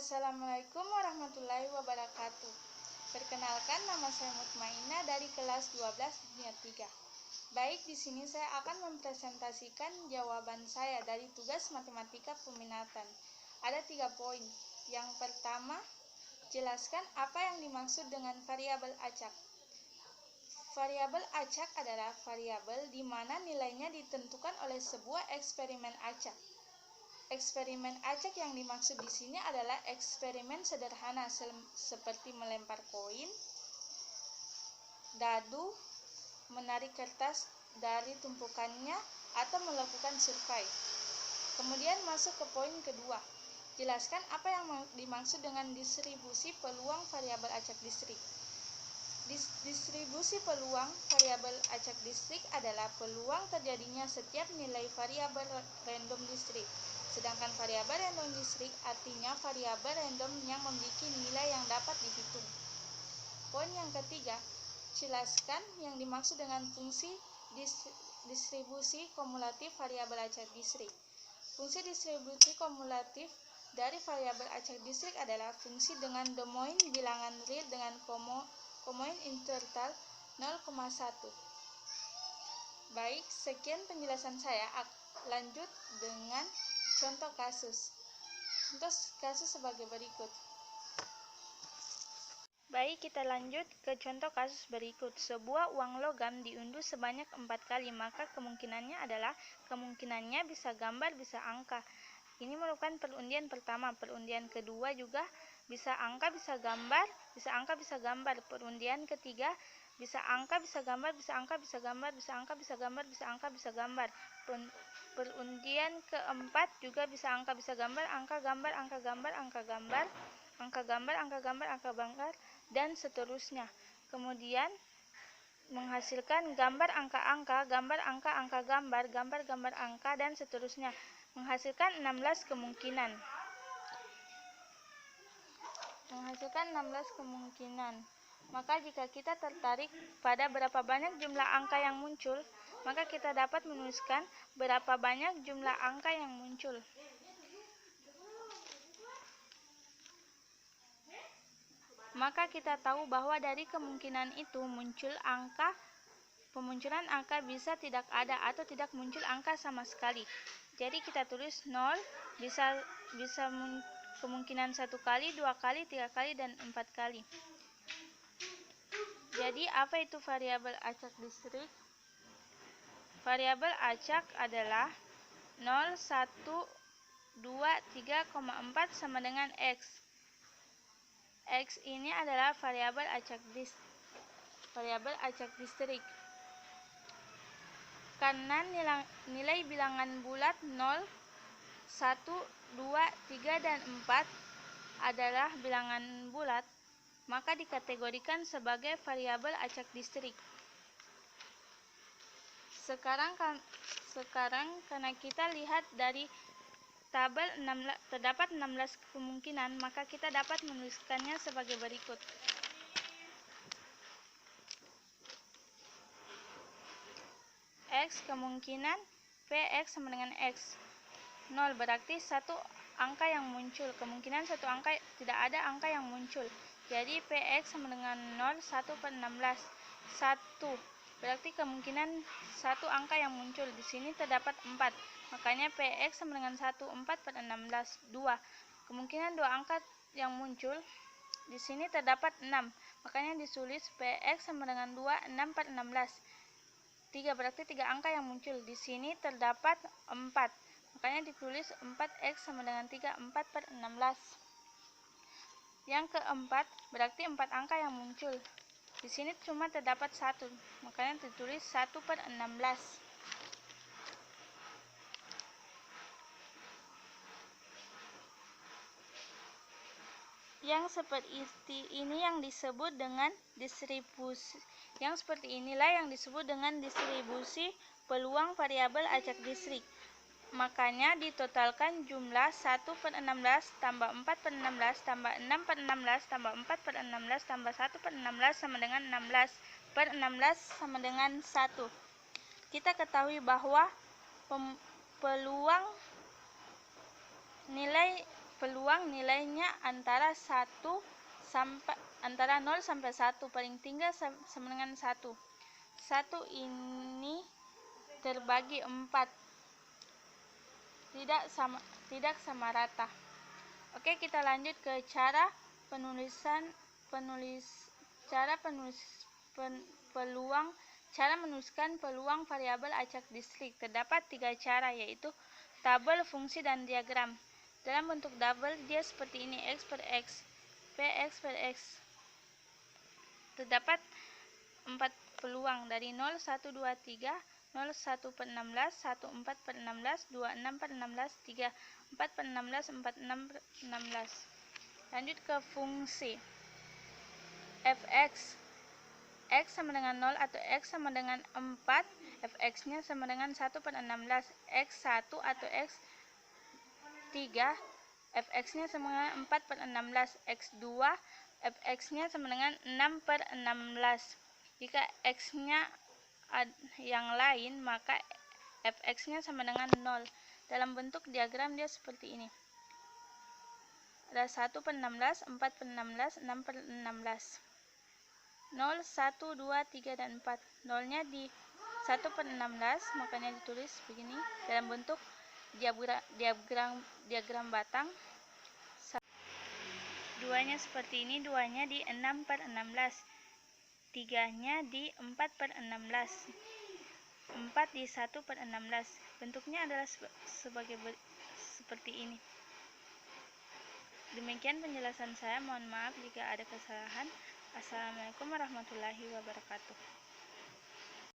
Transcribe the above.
Assalamualaikum warahmatullahi wabarakatuh. Perkenalkan, nama saya Mutmainah dari kelas 12 dunia 3. Baik, di sini saya akan mempresentasikan jawaban saya dari tugas matematika peminatan. Ada 3 poin. Yang pertama, jelaskan apa yang dimaksud dengan variabel acak. Variabel acak adalah variabel di mana nilainya ditentukan oleh sebuah eksperimen acak. Eksperimen acak yang dimaksud di sini adalah eksperimen sederhana seperti melempar koin, dadu, menarik kertas dari tumpukannya, atau melakukan survei. Kemudian masuk ke poin kedua. Jelaskan apa yang dimaksud dengan distribusi peluang variabel acak distrik. Distribusi peluang variabel acak distrik adalah peluang terjadinya setiap nilai variabel random distrik. Sedangkan variabel random distrik artinya variabel random yang memiliki nilai yang dapat dihitung. Poin yang ketiga, jelaskan yang dimaksud dengan fungsi distribusi kumulatif variabel acak distrik. Fungsi distribusi kumulatif dari variabel acak distrik adalah fungsi dengan domain bilangan real dengan domain interval 0,1. Baik, sekian penjelasan saya. Lanjut dengan contoh kasus. Contoh kasus sebagai berikut. Baik, kita lanjut ke contoh kasus berikut. Sebuah uang logam diunduh sebanyak 4 kali, maka kemungkinannya adalah kemungkinannya bisa gambar, bisa angka. Ini merupakan perundian pertama. Perundian kedua juga bisa angka, bisa gambar, bisa angka, bisa gambar. Perundian ketiga bisa angka, bisa gambar, bisa angka, bisa gambar, bisa angka, bisa gambar, bisa angka, bisa gambar. Perundian keempat juga bisa angka, bisa gambar, angka, gambar, angka, gambar, angka, gambar, angka, gambar, angka, gambar, angka, gambar, dan seterusnya. Kemudian menghasilkan gambar angka-angka, gambar angka, angka, gambar, gambar, gambar, angka, dan seterusnya. Menghasilkan 16 kemungkinan. Maka jika kita tertarik pada berapa banyak jumlah angka yang muncul, maka kita dapat menuliskan berapa banyak jumlah angka yang muncul. Maka kita tahu bahwa dari kemungkinan itu pemunculan angka bisa tidak ada atau tidak muncul angka sama sekali. Jadi kita tulis 0, bisa kemungkinan 1 kali, 2 kali, 3 kali, dan 4 kali. Jadi apa itu variabel acak distrik? Variabel acak adalah 0, 1, 2, 3,4 sama dengan X. X ini adalah variabel acak distrik. Karena nilai bilangan bulat 0, 1, 2, 3, dan 4 adalah bilangan bulat, maka dikategorikan sebagai variabel acak distrik. Sekarang karena kita lihat dari tabel terdapat 16 kemungkinan, maka kita dapat menuliskannya sebagai berikut. X kemungkinan Px sama dengan X. 0 berarti satu angka yang muncul. Kemungkinan satu angka tidak ada angka yang muncul. Jadi Px sama dengan 0, 1 per 16. 1 berarti kemungkinan satu angka yang muncul. Di sini terdapat 4. Makanya Px sama dengan 1, 4 per 16. 2. Kemungkinan dua angka yang muncul. Di sini terdapat 6. Makanya ditulis Px sama dengan 2, 6 per 16. 3 berarti 3 angka yang muncul. Di sini terdapat 4. Makanya ditulis 4x sama dengan 3, 4 per 16. Yang keempat berarti 4 angka yang muncul. Di sini cuma terdapat 1. Makanya ditulis 1 per 16. Yang seperti ini yang disebut dengan distribusi. Yang seperti inilah yang disebut dengan distribusi peluang variabel acak distrik. Makanya ditotalkan jumlah 1 per 16 tambah 4 per 16 tambah 6 per 16 tambah 4 per 16 tambah 1 per 16 sama dengan 16 per 16 sama dengan 1. Kita ketahui peluang peluang nilainya antara 0 sampai 1, paling tinggi sama dengan 1. 1 ini terbagi 4, tidak sama rata. Oke, kita lanjut ke cara menuliskan peluang variabel acak distrik. Terdapat 3 cara, yaitu tabel, fungsi, dan diagram. Dalam bentuk tabel dia seperti ini: X per X, Px per X. Terdapat 4 peluang dari 0, 1, 2, 3, 0, 1 per 16, 1, 4 per 16, 2, 6 per 16, 3, 4 per 16, 4, 6 per 16. Lanjut ke fungsi. Fx, X sama dengan 0 atau X sama dengan 4, Fx-nya sama dengan 1 per 16, X1 atau X3, Fx-nya sama dengan 4 per 16, X2, Fx-nya sama dengan 6 per 16. Jika X-nya yang lain, maka Fx-nya sama dengan 0. Dalam bentuk diagram dia seperti ini. Ada 1 per 16, 4 per 16, 6 per 16. 0, 1, 2, 3, dan 4. 0-nya di 1 per 16, makanya ditulis begini dalam bentuk diagram batang. 2-nya seperti ini, 2-nya di 6 per 16, 3-nya di 4 per 16, 4 di 1 per 16. Bentuknya adalah seperti ini. Demikian penjelasan saya, mohon maaf jika ada kesalahan. Assalamualaikum warahmatullahi wabarakatuh.